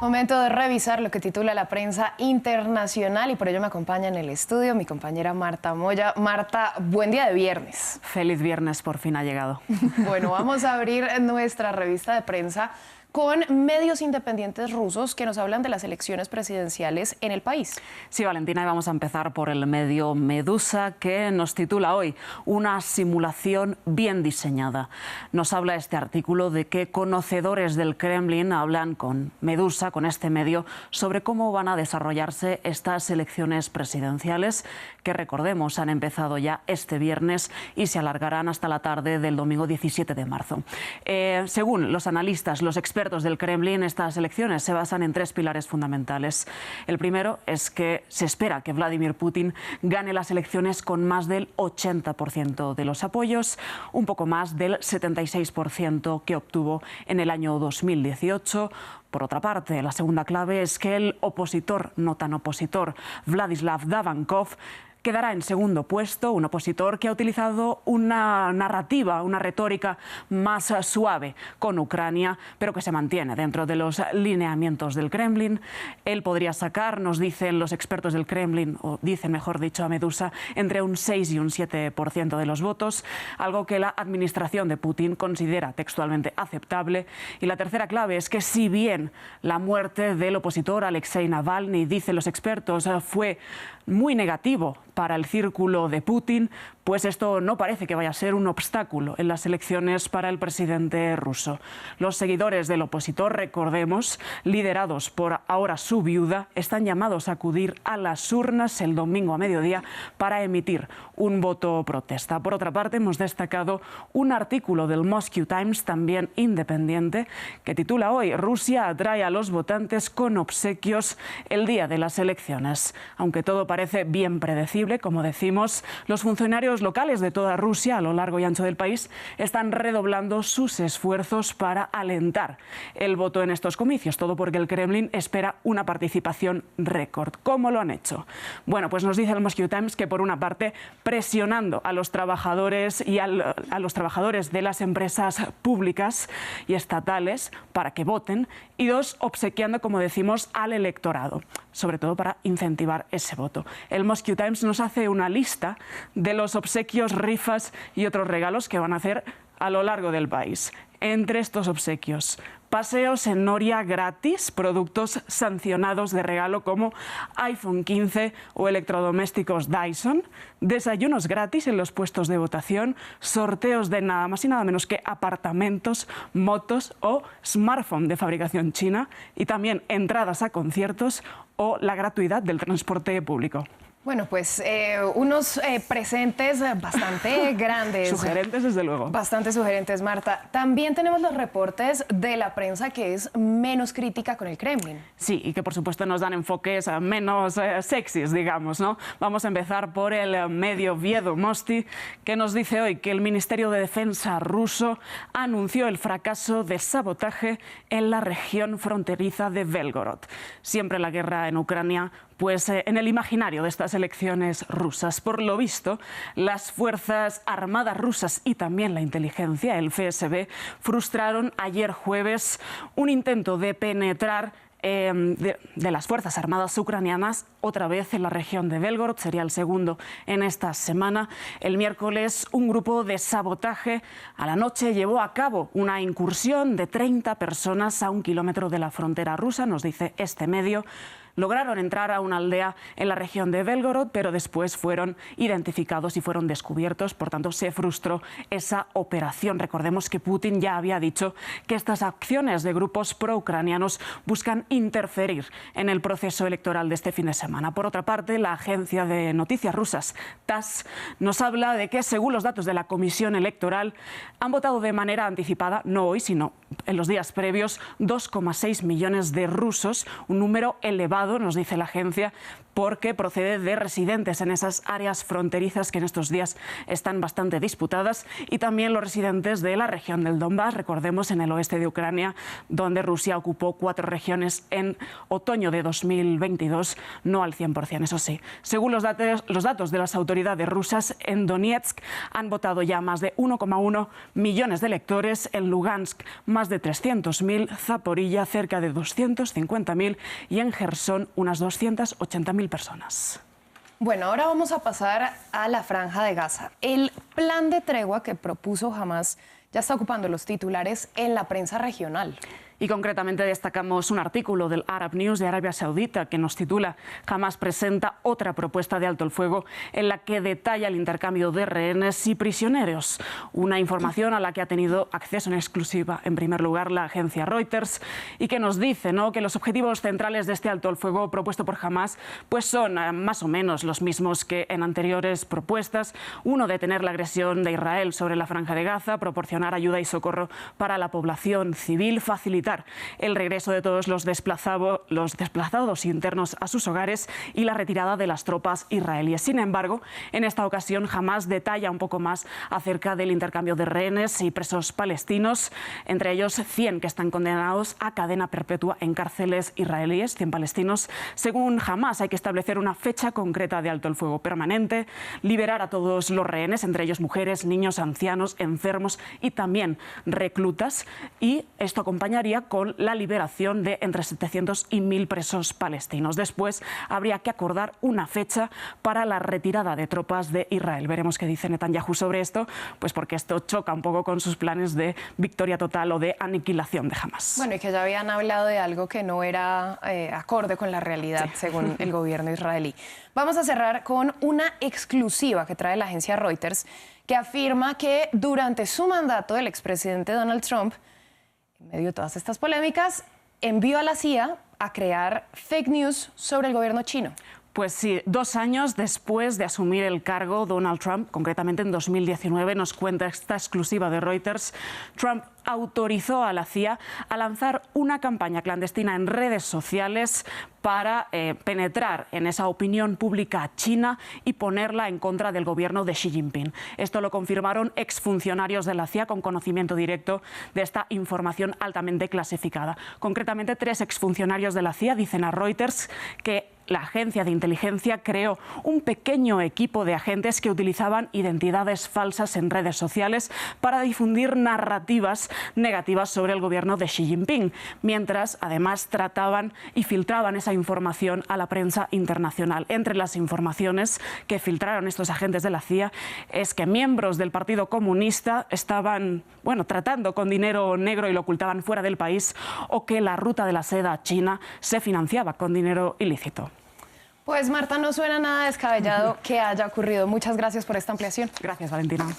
Momento de revisar lo que titula la prensa internacional y por ello me acompaña en el estudio mi compañera Marta Moya. Marta, buen día de viernes. Feliz viernes, por fin ha llegado. Bueno, vamos a abrir nuestra revista de prensa con medios independientes rusos que nos hablan de las elecciones presidenciales en el país. Sí, Valentina, y vamos a empezar por el medio Medusa, que nos titula hoy una simulación bien diseñada. Nos habla este artículo de que conocedores del Kremlin hablan con Medusa, con este medio, sobre cómo van a desarrollarse estas elecciones presidenciales, que recordemos han empezado ya este viernes y se alargarán hasta la tarde del domingo 17 de marzo. Según los analistas, los expertos del Kremlin, estas elecciones se basan en tres pilares fundamentales. El primero es que se espera que Vladimir Putin gane las elecciones con más del 80% de los apoyos, un poco más del 76% que obtuvo en el año 2018. Por otra parte, la segunda clave es que el opositor, no tan opositor, Vladislav Davankov, quedará en segundo puesto, un opositor que ha utilizado una narrativa, una retórica más suave con Ucrania, pero que se mantiene dentro de los lineamientos del Kremlin. Él podría sacar, nos dicen los expertos del Kremlin, o dicen mejor dicho a Medusa, entre un 6 y un 7% de los votos, algo que la administración de Putin considera textualmente aceptable. Y la tercera clave es que si bien la muerte del opositor Alexei Navalny, dicen los expertos, fue muy negativo para el círculo de Putin, pues esto no parece que vaya a ser un obstáculo en las elecciones para el presidente ruso. Los seguidores del opositor, recordemos, liderados por ahora su viuda, están llamados a acudir a las urnas el domingo a mediodía para emitir un voto protesta. Por otra parte, hemos destacado un artículo del Moscow Times, también independiente, que titula hoy: Rusia atrae a los votantes con obsequios el día de las elecciones. Aunque todo parece bien predecible, como decimos, los funcionarios locales de toda Rusia, a lo largo y ancho del país, están redoblando sus esfuerzos para alentar el voto en estos comicios. Todo porque el Kremlin espera una participación récord. ¿Cómo lo han hecho? Bueno, pues nos dice el Moscow Times que, por una parte, presionando a los trabajadores y a los trabajadores de las empresas públicas y estatales para que voten, y dos, obsequiando, como decimos, al electorado, sobre todo para incentivar ese voto. El Moscow Times nos hace una lista de los obsequios, rifas y otros regalos que van a hacer a lo largo del país. Entre estos obsequios, paseos en Noria gratis, productos sancionados de regalo como iPhone 15 o electrodomésticos Dyson, desayunos gratis en los puestos de votación, sorteos de nada más y nada menos que apartamentos, motos o smartphone de fabricación china, y también entradas a conciertos o la gratuidad del transporte público. Bueno, pues unos presentes bastante grandes. Sugerentes, desde luego. Bastante sugerentes, Marta. También tenemos los reportes de la prensa que es menos crítica con el Kremlin. Sí, y que por supuesto nos dan enfoques menos sexys, digamos, ¿no? Vamos a empezar por el medio Viedomosti, que nos dice hoy que el Ministerio de Defensa ruso anunció el fracaso de sabotaje en la región fronteriza de Belgorod. Siempre la guerra en Ucrania, pues en el imaginario de estas elecciones rusas. Por lo visto, las Fuerzas Armadas rusas y también la inteligencia, el FSB, frustraron ayer jueves un intento de penetrar de las Fuerzas Armadas ucranianas otra vez en la región de Belgorod. Sería el segundo en esta semana. El miércoles, un grupo de sabotaje a la noche llevó a cabo una incursión de 30 personas a 1 kilómetro de la frontera rusa, nos dice este medio. Lograron entrar a una aldea en la región de Belgorod, pero después fueron identificados y fueron descubiertos. Por tanto, se frustró esa operación. Recordemos que Putin ya había dicho que estas acciones de grupos pro-ucranianos buscan interferir en el proceso electoral de este fin de semana. Por otra parte, la agencia de noticias rusas TASS nos habla de que, según los datos de la Comisión Electoral, han votado de manera anticipada, no hoy, sino en los días previos, 2,6 millones de rusos, un número elevado, nos dice la agencia, porque procede de residentes en esas áreas fronterizas que en estos días están bastante disputadas, y también los residentes de la región del Donbass, recordemos, en el oeste de Ucrania, donde Rusia ocupó 4 regiones rehenes en otoño de 2022, no al 100%, eso sí. Según los datos de las autoridades rusas, en Donetsk han votado ya más de 1,1 millones de electores, en Lugansk más de 300.000, Zaporilla cerca de 250.000 y en Gerson unas 280.000 personas. Bueno, ahora vamos a pasar a la Franja de Gaza. El plan de tregua que propuso Hamás ya está ocupando los titulares en la prensa regional. Y concretamente destacamos un artículo del Arab News de Arabia Saudita que nos titula Hamás presenta otra propuesta de alto el fuego en la que detalla el intercambio de rehenes y prisioneros. Una información a la que ha tenido acceso en exclusiva, en primer lugar, la agencia Reuters y que nos dice, ¿no?, que los objetivos centrales de este alto el fuego propuesto por Hamás pues son más o menos los mismos que en anteriores propuestas. Uno, detener la agresión de Israel sobre la Franja de Gaza, proporcionar ayuda y socorro para la población civil, facilitar el regreso de todos los desplazados internos a sus hogares y la retirada de las tropas israelíes. Sin embargo, en esta ocasión Hamás detalla un poco más acerca del intercambio de rehenes y presos palestinos, entre ellos 100 que están condenados a cadena perpetua en cárceles israelíes, 100 palestinos. Según Hamás, hay que establecer una fecha concreta de alto el fuego permanente, liberar a todos los rehenes, entre ellos mujeres, niños, ancianos, enfermos y también reclutas, y esto acompañaría con la liberación de entre 700 y 1.000 presos palestinos. Después habría que acordar una fecha para la retirada de tropas de Israel. Veremos qué dice Netanyahu sobre esto, pues porque esto choca un poco con sus planes de victoria total o de aniquilación de Hamás. Bueno, y que ya habían hablado de algo que no era acorde con la realidad, sí, según el gobierno israelí. Vamos a cerrar con una exclusiva que trae la agencia Reuters, que afirma que durante su mandato el expresidente Donald Trump, en medio de todas estas polémicas, envió a la CIA a crear fake news sobre el gobierno chino. Pues sí, 2 años después de asumir el cargo, Donald Trump, concretamente en 2019, nos cuenta esta exclusiva de Reuters, Trump autorizó a la CIA a lanzar una campaña clandestina en redes sociales para penetrar en esa opinión pública china y ponerla en contra del gobierno de Xi Jinping. Esto lo confirmaron exfuncionarios de la CIA con conocimiento directo de esta información altamente clasificada. Concretamente, 3 exfuncionarios de la CIA dicen a Reuters que la agencia de inteligencia creó un pequeño equipo de agentes que utilizaban identidades falsas en redes sociales para difundir narrativas negativas sobre el gobierno de Xi Jinping, mientras además trataban y filtraban esa información a la prensa internacional. Entre las informaciones que filtraron estos agentes de la CIA es que miembros del Partido Comunista estaban, tratando con dinero negro y lo ocultaban fuera del país, o que la ruta de la seda a China se financiaba con dinero ilícito. Pues Marta, no suena nada descabellado que haya ocurrido. Muchas gracias por esta ampliación. Gracias, Valentina.